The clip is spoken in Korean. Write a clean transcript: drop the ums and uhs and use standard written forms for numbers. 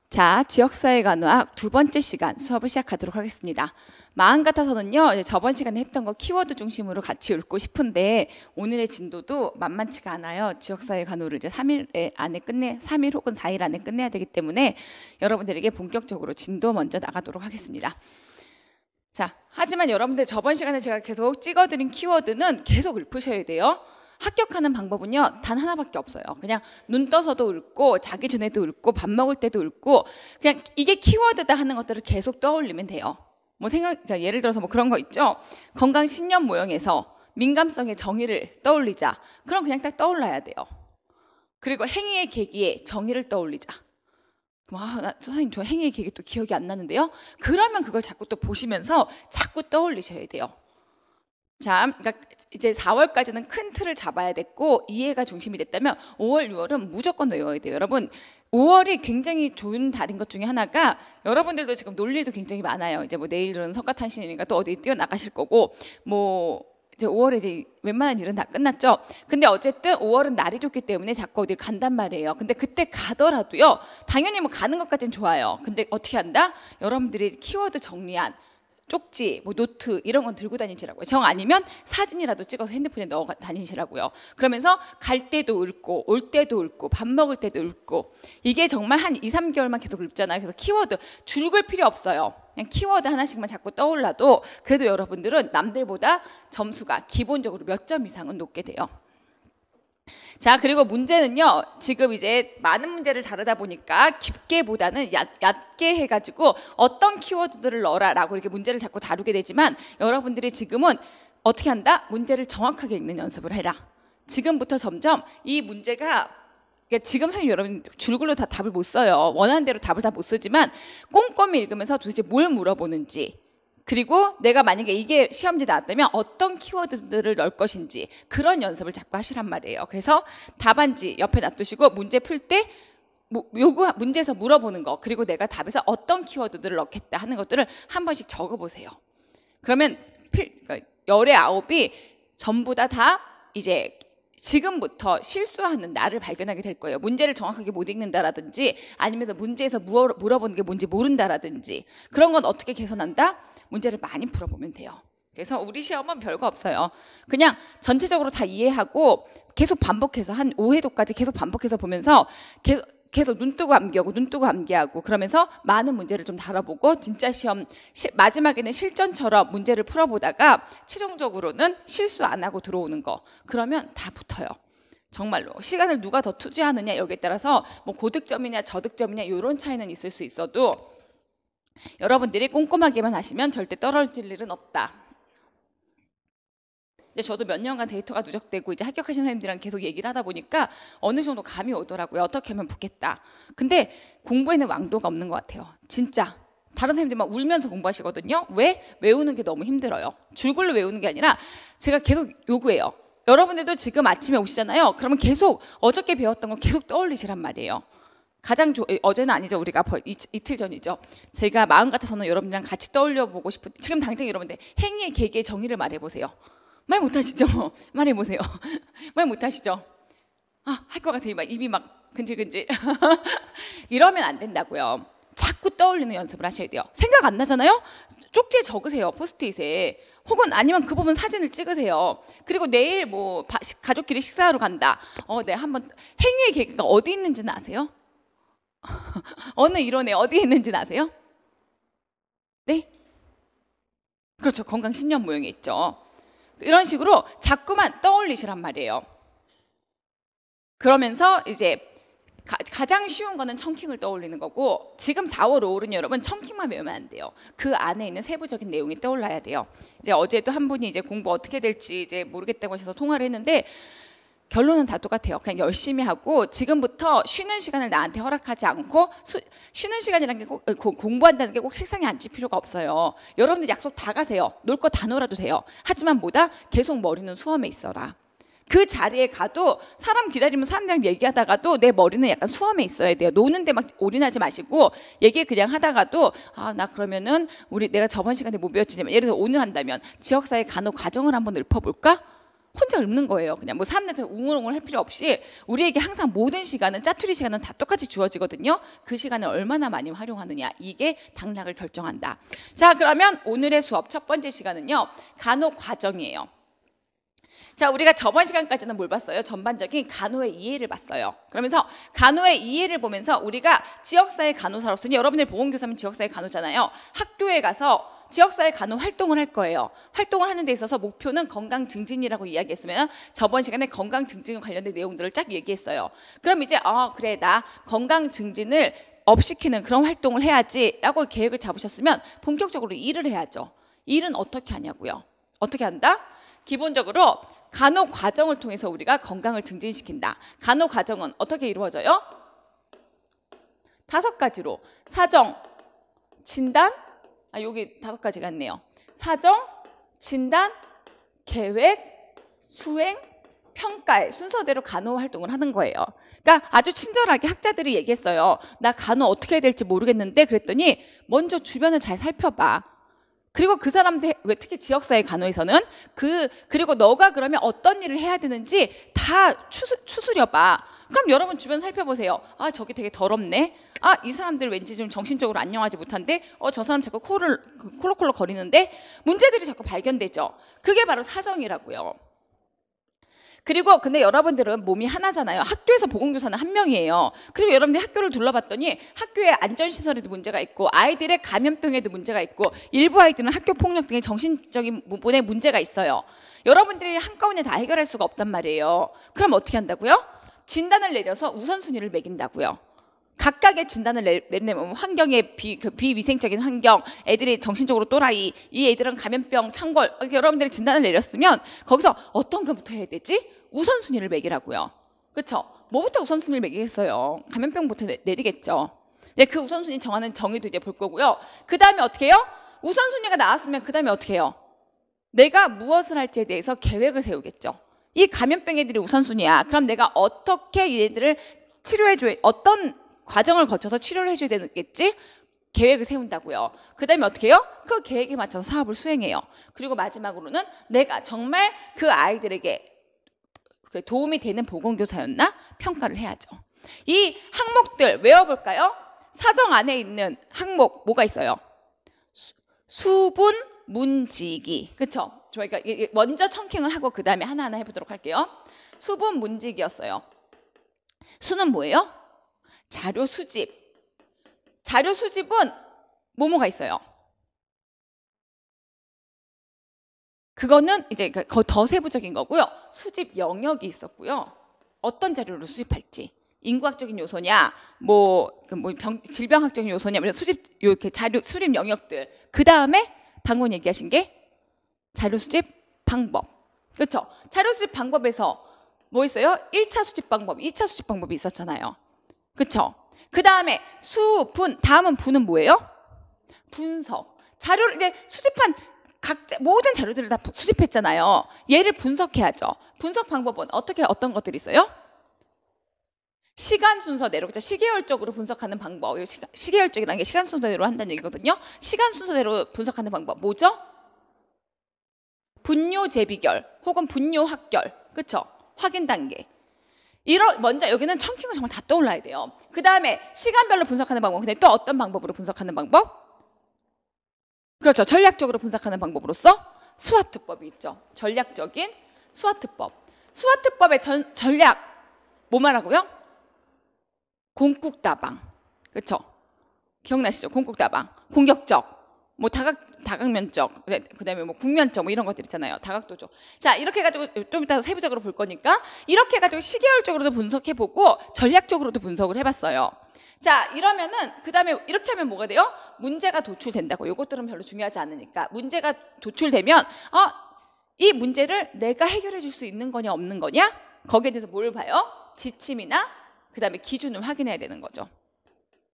자, 지역사회 간호학 두 번째 시간 수업을 시작하도록 하겠습니다. 마음 같아서는요, 이제 저번 시간에 했던 거 키워드 중심으로 같이 읽고 싶은데 오늘의 진도도 만만치가 않아요. 지역사회 간호를 이제 3일 혹은 4일 안에 끝내야 되기 때문에 여러분들에게 본격적으로 진도 먼저 나가도록 하겠습니다. 자, 하지만 여러분들 저번 시간에 제가 계속 찍어드린 키워드는 계속 읊으셔야 돼요. 합격하는 방법은요 단 하나밖에 없어요. 그냥 눈 떠서도 읊고 자기 전에도 읊고 밥 먹을 때도 읊고 그냥 이게 키워드다 하는 것들을 계속 떠올리면 돼요. 뭐 예를 들어서 뭐 그런 거 있죠. 건강 신념 모형에서 민감성의 정의를 떠올리자. 그럼 그냥 딱 떠올라야 돼요. 그리고 행위의 계기에 정의를 떠올리자. 선생님 저 행위의 계기 또 기억이 안 나는데요. 그러면 그걸 자꾸 또 보시면서 자꾸 떠올리셔야 돼요. 자, 그러니까 이제 4월까지는 큰 틀을 잡아야 됐고 이해가 중심이 됐다면 5월, 6월은 무조건 외워야 돼요. 여러분 5월이 굉장히 좋은 달인 것 중에 하나가 여러분들도 지금 놀 일도 굉장히 많아요. 이제 뭐 내일은 석가탄신이니까 또 어디 뛰어나가실 거고 뭐 이제 5월에 이제 웬만한 일은 다 끝났죠. 근데 어쨌든 5월은 날이 좋기 때문에 자꾸 어딜 간단 말이에요. 근데 그때 가더라도요 당연히 뭐 가는 것까지는 좋아요. 근데 어떻게 한다? 여러분들이 키워드 정리한 쪽지, 뭐 노트 이런 건 들고 다니시라고요. 정 아니면 사진이라도 찍어서 핸드폰에 넣어 다니시라고요. 그러면서 갈 때도 읊고 올 때도 읊고 밥 먹을 때도 읊고 이게 정말 한 2, 3개월만 계속 읊잖아요. 그래서 키워드 줄글 필요 없어요. 그냥 키워드 하나씩만 자꾸 떠올라도 그래도 여러분들은 남들보다 점수가 기본적으로 몇 점 이상은 높게 돼요. 자, 그리고 문제는요 지금 이제 많은 문제를 다루다 보니까 깊게보다는 얕게 해가지고 어떤 키워드들을 넣어라 라고 이렇게 문제를 자꾸 다루게 되지만 여러분들이 지금은 어떻게 한다? 문제를 정확하게 읽는 연습을 해라. 지금부터 점점 이 문제가 지금 선생님 여러분 줄글로 다 답을 못 써요. 원하는 대로 답을 다 못 쓰지만 꼼꼼히 읽으면서 도대체 뭘 물어보는지, 그리고 내가 만약에 이게 시험지에 나왔다면 어떤 키워드들을 넣을 것인지 그런 연습을 자꾸 하시란 말이에요. 그래서 답안지 옆에 놔두시고 문제 풀 때 문제에서 물어보는 거, 그리고 내가 답에서 어떤 키워드들을 넣겠다 하는 것들을 한 번씩 적어보세요. 그러면 열의 9이 전부 다 이제 지금부터 실수하는 나를 발견하게 될 거예요. 문제를 정확하게 못 읽는다라든지 아니면 문제에서 물어보는 게 뭔지 모른다라든지 그런 건 어떻게 개선한다? 문제를 많이 풀어보면 돼요. 그래서 우리 시험은 별거 없어요. 그냥 전체적으로 다 이해하고 계속 반복해서 한 5회도까지 계속 반복해서 보면서 계속 눈 뜨고 암기하고 눈 뜨고 암기하고 그러면서 많은 문제를 좀 다뤄보고 진짜 시험 마지막에는 실전처럼 문제를 풀어보다가 최종적으로는 실수 안 하고 들어오는 거, 그러면 다 붙어요. 정말로 시간을 누가 더 투자하느냐 여기에 따라서 뭐 고득점이냐 저득점이냐 이런 차이는 있을 수 있어도 여러분들이 꼼꼼하게만 하시면 절대 떨어질 일은 없다. 이제 저도 몇 년간 데이터가 누적되고 이제 합격하신 선생님들이랑 계속 얘기를 하다 보니까 어느 정도 감이 오더라고요. 어떻게 하면 붙겠다. 근데 공부에는 왕도가 없는 것 같아요. 진짜 다른 선생님들 막 울면서 공부하시거든요. 왜? 외우는 게 너무 힘들어요. 줄글로 외우는 게 아니라 제가 계속 요구해요. 여러분들도 지금 아침에 오시잖아요. 그러면 계속 어저께 배웠던 거 계속 떠올리시란 말이에요. 어제는 아니죠. 우리가 이틀 전이죠. 제가 마음 같아서는 여러분들이랑 같이 떠올려보고 싶은, 지금 당장 여러분들 행위의 계기의 정의를 말해보세요. 말 못하시죠? 말해보세요. 말 못하시죠? 할 것 같아요. 막 입이 막 근질근질. 이러면 안 된다고요. 자꾸 떠올리는 연습을 하셔야 돼요. 생각 안 나잖아요? 쪽지에 적으세요. 포스트잇에. 혹은 아니면 그 부분 사진을 찍으세요. 그리고 내일 뭐 가족끼리 식사하러 간다. 네, 한번 행위의 계기가 어디 있는지는 아세요? 어느 이론에 어디에 있는지는 아세요? 네? 그렇죠. 건강 신념 모형에 있죠. 이런 식으로 자꾸만 떠올리시란 말이에요. 그러면서 이제 가장 쉬운 거는 청킹을 떠올리는 거고, 지금 4월, 5월은 여러분 청킹만 외우면 안 돼요. 그 안에 있는 세부적인 내용이 떠올라야 돼요. 이제 어제도 한 분이 이제 공부 어떻게 될지 이제 모르겠다고 하셔서 통화를 했는데 결론은 다 똑같아요. 그냥 열심히 하고 지금부터 쉬는 시간을 나한테 허락하지 않고 쉬는 시간이라는 게 꼭 공부한다는 게 꼭 책상에 앉을 필요가 없어요. 여러분들 약속 다 가세요. 놀 거 다 놀아도 돼요. 하지만 뭐다? 계속 머리는 수험에 있어라. 그 자리에 가도 사람 기다리면 사람들이랑 얘기하다가도 내 머리는 약간 수험에 있어야 돼요. 노는데 막 올인하지 마시고 얘기 그냥 하다가도 나 그러면은 내가 저번 시간에 뭐 배웠지? 예를 들어 오늘 한다면 지역사회 간호 과정을 한번 읊어볼까? 혼자 읊는 거예요. 그냥 뭐 사람들한테 웅얼웅얼 할 필요 없이 우리에게 항상 모든 시간은 짜투리 시간은 다 똑같이 주어지거든요. 그 시간을 얼마나 많이 활용하느냐, 이게 당락을 결정한다. 자, 그러면 오늘의 수업 첫 번째 시간은요, 간호 과정이에요. 자, 우리가 저번 시간까지는 뭘 봤어요? 전반적인 간호의 이해를 봤어요. 그러면서 간호의 이해를 보면서 우리가 지역사회 간호사로서, 여러분들 보건교사면 지역사회 간호잖아요. 학교에 가서 지역사회 간호 활동을 할 거예요. 활동을 하는 데 있어서 목표는 건강 증진이라고 이야기했으면 저번 시간에 건강 증진 관련된 내용들을 쫙 얘기했어요. 그럼 이제 그래, 나 건강 증진을 업시키는 그런 활동을 해야지 라고 계획을 잡으셨으면 본격적으로 일을 해야죠. 일은 어떻게 하냐고요? 어떻게 한다? 기본적으로 간호 과정을 통해서 우리가 건강을 증진시킨다. 간호 과정은 어떻게 이루어져요? 5가지로 사정, 진단, 여기 5가지가 있네요. 사정, 진단, 계획, 수행, 평가의 순서대로 간호 활동을 하는 거예요. 그러니까 아주 친절하게 학자들이 얘기했어요. 나 간호 어떻게 해야 될지 모르겠는데, 그랬더니 먼저 주변을 잘 살펴봐. 그리고 그 사람들, 특히 지역사회 간호에서는 그리고 너가 그러면 어떤 일을 해야 되는지 다 추스려봐. 그럼 여러분 주변 살펴보세요. 저기 되게 더럽네. 이 사람들 왠지 좀 정신적으로 안녕하지 못한데, 저 사람 자꾸 코를 콜록콜록 거리는데, 문제들이 자꾸 발견되죠. 그게 바로 사정이라고요. 그리고 근데 여러분들은 몸이 하나잖아요. 학교에서 보건교사는 한 명이에요. 그리고 여러분들이 학교를 둘러봤더니 학교에 안전시설에도 문제가 있고, 아이들의 감염병에도 문제가 있고, 일부 아이들은 학교폭력 등의 정신적인 부분에 문제가 있어요. 여러분들이 한꺼번에 다 해결할 수가 없단 말이에요. 그럼 어떻게 한다고요? 진단을 내려서 우선순위를 매긴다고요. 각각의 진단을 내려면 환경의 비위생적인 환경, 애들이 정신적으로 또라이, 이 애들은 감염병, 창궐, 여러분들이 진단을 내렸으면 거기서 어떤 것부터 해야 되지? 우선순위를 매기라고요. 그렇죠? 뭐부터 우선순위를 매기겠어요? 감염병부터 내리겠죠. 네, 그 우선순위 정하는 정의도 이제 볼 거고요. 그 다음에 어떻게 해요? 우선순위가 나왔으면 그 다음에 어떻게 해요? 내가 무엇을 할지에 대해서 계획을 세우겠죠. 이 감염병 애들이 우선순위야. 그럼 내가 어떻게 얘들을 치료해줘야, 어떤 과정을 거쳐서 치료를 해줘야 되겠지? 계획을 세운다고요. 그 다음에 어떻게 해요? 그 계획에 맞춰서 사업을 수행해요. 그리고 마지막으로는 내가 정말 그 아이들에게 도움이 되는 보건교사였나? 평가를 해야죠. 이 항목들 외워볼까요? 사정 안에 있는 항목 뭐가 있어요? 수분, 문지기. 그렇죠? 저희가 먼저 청킹을 하고 그 다음에 하나하나 해보도록 할게요. 수분, 문지기였어요. 수는 뭐예요? 자료 수집. 자료 수집은 뭐뭐가 있어요? 그거는 이제 더 세부적인 거고요. 수집 영역이 있었고요. 어떤 자료를 수집할지. 인구학적인 요소냐, 질병학적인 요소냐, 이렇게 자료 수집 영역들. 그 다음에 방금 얘기하신 게 자료 수집 방법. 그렇죠? 자료 수집 방법에서 뭐 있어요? 1차 수집 방법, 2차 수집 방법이 있었잖아요. 그렇죠? 그 다음에 수, 분, 다음은 분은 뭐예요? 분석. 자료를 이제 수집한 모든 자료들을 다 수집했잖아요. 얘를 분석해야죠. 분석 방법은 어떤 것들이 있어요? 시간 순서대로, 그렇죠? 시계열적으로 분석하는 방법. 시계열적이라는 게 시간 순서대로 한다는 얘기거든요. 시간 순서대로 분석하는 방법 뭐죠? 분뇨 재비결 혹은 분뇨 확결. 그렇죠? 확인 단계. 먼저 여기는 청킹은 정말 다 떠올라야 돼요. 그 다음에 시간별로 분석하는 방법. 근데 또 어떤 방법으로 분석하는 방법? 그렇죠. 전략적으로 분석하는 방법으로서 스와트법이 있죠. 전략적인 스와트법. 스와트법의 전략 뭐 말하고요? 공국다방. 그렇죠? 기억나시죠? 공국다방. 공격적. 다각면적, 그다음에 국면적 이런 것들 있잖아요. 다각도적. 자, 이렇게 해가지고 좀 이따 세부적으로 볼 거니까 이렇게 해가지고 시계열적으로도 분석해보고 전략적으로도 분석을 해봤어요. 자, 이러면은 그 다음에 이렇게 하면 뭐가 돼요? 문제가 도출된다고. 이것들은 별로 중요하지 않으니까 문제가 도출되면 이 문제를 내가 해결해 줄 수 있는 거냐 없는 거냐? 거기에 대해서 뭘 봐요? 지침이나 그 다음에 기준을 확인해야 되는 거죠.